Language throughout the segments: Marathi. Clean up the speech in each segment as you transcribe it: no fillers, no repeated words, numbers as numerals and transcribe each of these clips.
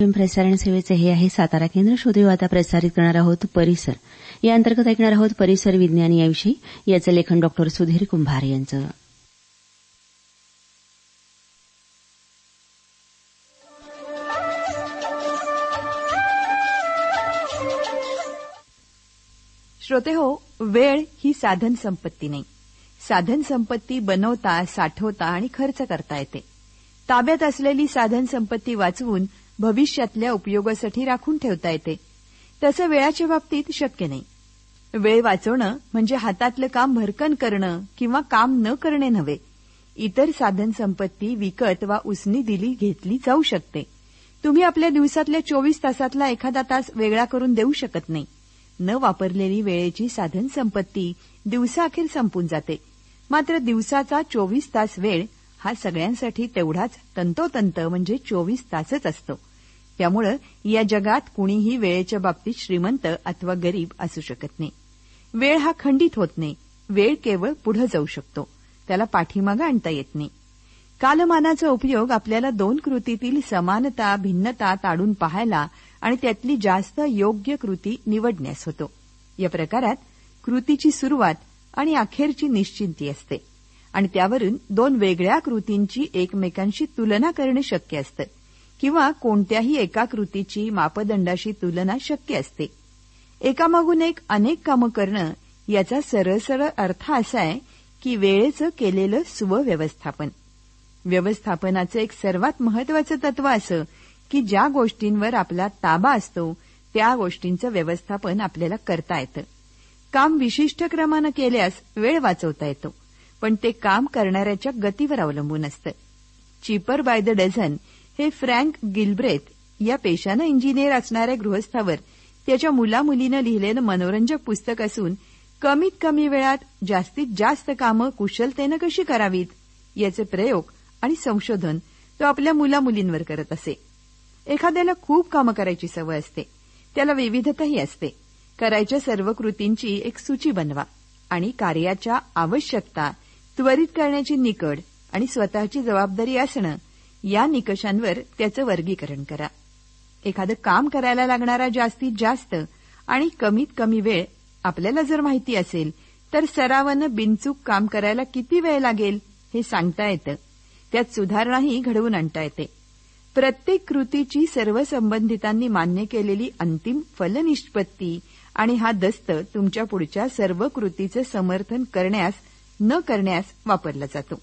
प्रसारण सेवेचे हे आहे सातारा केंद्र. श्रोते आता प्रसारित करणार आहोत परिसर. या अंतर्गत ऐकणार आहोत परिसर विज्ञान याविषयी. याचं लेखन डॉ. सुधीर कुंभार यांचं. श्रोते हो, वेळ ही साधन संपत्ती नाही. साधन संपत्ती बनवता, साठवता आणि खर्च करता येते. ताब्यात असलेली साधन संपत्ती वाचवून भविष्यातल्या उपयोगासाठी राखून ठेवता येते. तसं वेळाच्या बाबतीत शक्य नाही. वेळ वाचवणं म्हणजे हातातलं काम भरकन करणं किंवा काम न करणे नव्हे. इतर साधन संपत्ती विकत वा उसनी दिली घेतली जाऊ शकते. तुम्ही आपल्या दिवसातल्या 24 तासातला एखादा तास वेगळा करून देऊ शकत नाही. न वापरलेली वेळेची साधन संपत्ती दिवसाअखेर संपून जाते. मात्र दिवसाचा 24 तास वेळ हा सगळ्यांसाठी तेवढाच तंतोतंत म्हणजे 24 तासच असतो. त्यामुळे या जगात कुणीही वेळेच्या बाबतीत श्रीमंत अथवा गरीब असू शकत नाही. वेळ हा खंडित होत नाही. वेळ केवळ पुढे जाऊ शकतो, त्याला पाठीमागे आणता येत नाही. कालमानाचा उपयोग आपल्याला दोन कृतीतील समानता भिन्नता ताडून पाहायला आणि त्यातली जास्त योग्य कृती निवडण्यास होतो. या प्रकारात कृतीची सुरुवात आणि अखेरची निश्चिंती असते आणि त्यावरून दोन वेगळ्या कृतींची एकमेकांशी तुलना करणे शक्य असतं किंवा कोणत्याही एका कृतीची मापदंडाशी तुलना शक्य असते. एकामागून एक अनेक कामं करणं याचा सरळ अर्थ असा आहे की वेळेचं केलेलं सुव्यवस्थापन. व्यवस्थापनाचं एक सर्वात महत्वाचं तत्व असं की ज्या गोष्टींवर आपला ताबा असतो त्या गोष्टींचं व्यवस्थापन आपल्याला करता येतं. काम विशिष्ट क्रमानं केल्यास वेळ वाचवता येतो, पण ते काम करणाऱ्याच्या गतीवर अवलंबून असतं. चीपर बाय द डझन हे फ्रँक गिलब्रेथ या पेशानं इंजिनियर असणाऱ्या गृहस्थावर त्याच्या मुलामुलीनं लिहिलेलं मनोरंजक पुस्तक असून कमीत कमी वेळात जास्तीत जास्त कामं कुशलतेनं कशी करावीत याचे प्रयोग आणि संशोधन तो आपल्या मुलामुलींवर करत असे. एखाद्याला खूप कामं करायची सवय असते, त्याला विविधताही असते. करायच्या सर्व कृतींची एक सूची बनवा आणि कार्याच्या आवश्यकता, त्वरित करण्याची निकड आणि स्वतःची जबाबदारी असणं या निकषांवर त्याचं वर्गीकरण करा. एखादं काम करायला लागणारा जास्तीत जास्त आणि कमीत कमी वेळ आपल्याला जर माहिती असेल तर सरावानं बिनचूक काम करायला किती वेळ लागेल हे सांगता येतं. त्यात सुधारणाही घडवून आणता येते. प्रत्येक कृतीची सर्व संबंधितांनी मान्य केलेली अंतिम फलनिष्पत्ती आणि हा दस्त तुमच्या पुढच्या सर्व कृतीचं समर्थन करण्यास न करण्यास वापरला जातो.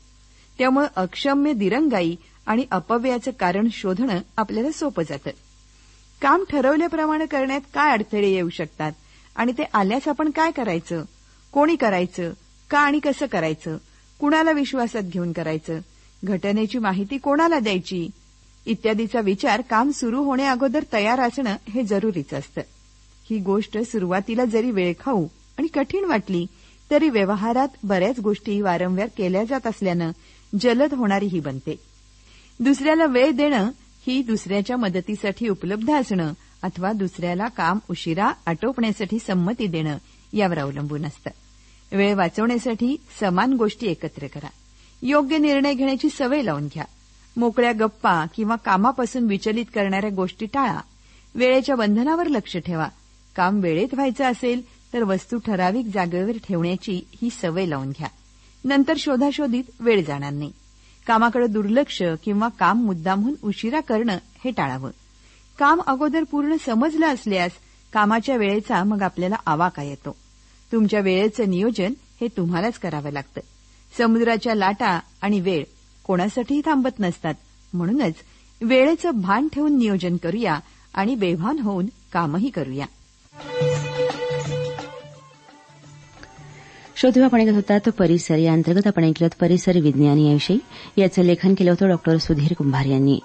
त्यामुळे अक्षम्य दिरंगाई आणि अपव्ययाचं कारण शोधणं आपल्याला सोपं जातं. काम ठरवल्याप्रमाणे करण्यात काय अडथळे येऊ शकतात आणि ते आल्यास आपण काय करायचं, कोणी करायचं, का आणि कसं करायचं, कुणाला विश्वासात घेऊन करायचं, घटनेची माहिती कोणाला द्यायची इत्यादीचा विचार काम सुरू होण्याअगोदर तयार असणं हे जरुरीचं असतं. ही गोष्ट सुरुवातीला जरी वेळखाऊ आणि कठीण वाटली तरी व्यवहारात बऱ्याच गोष्टी वारंवार केल्या जात असल्यानं जलद होणारीही बनते. दुसऱ्याला वेळ देणं ही दुसऱ्याच्या मदतीसाठी उपलब्ध असणं अथवा दुसऱ्याला काम उशिरा आटोपण्यासाठी संमती देणं यावर अवलंबून असतं. वेळ वाचवण्यासाठी समान गोष्टी एकत्र करा. योग्य निर्णय घेण्याची सवय लावून घ्या. मोकळ्या गप्पा किंवा कामापासून विचलित करणाऱ्या गोष्टी टाळा. वेळेच्या बंधनावर लक्ष ठेवा. काम वेळेत व्हायचं असेल तर वस्तू ठराविक जागेवर ठेवण्याची ही सवय लावून घ्या. नंतर शोधाशोधीत वेळ जाणार नाही. कामाकडे दुर्लक्ष किंवा काम मुद्दामहून उशिरा करणं हे टाळावं. काम अगोदर पूर्ण समजलं असल्यास कामाच्या वेळेचा मग आपल्याला आवाका येतो. तुमच्या वेळेचं नियोजन हे तुम्हालाच करावं लागतं. समुद्राच्या लाटा आणि वेळ कोणासाठीही थांबत नसतात. म्हणूनच वेळेचं भान ठेवून नियोजन करूया आणि बेभान होऊन कामही करूया. श्रोते, आपण ऐकत होतात परिसर. या अंतर्गत आपण ऐकलं परिसर विज्ञान याविषयी. याचं लेखन केलं होतं डॉ. सुधीर कुंभार यांनी.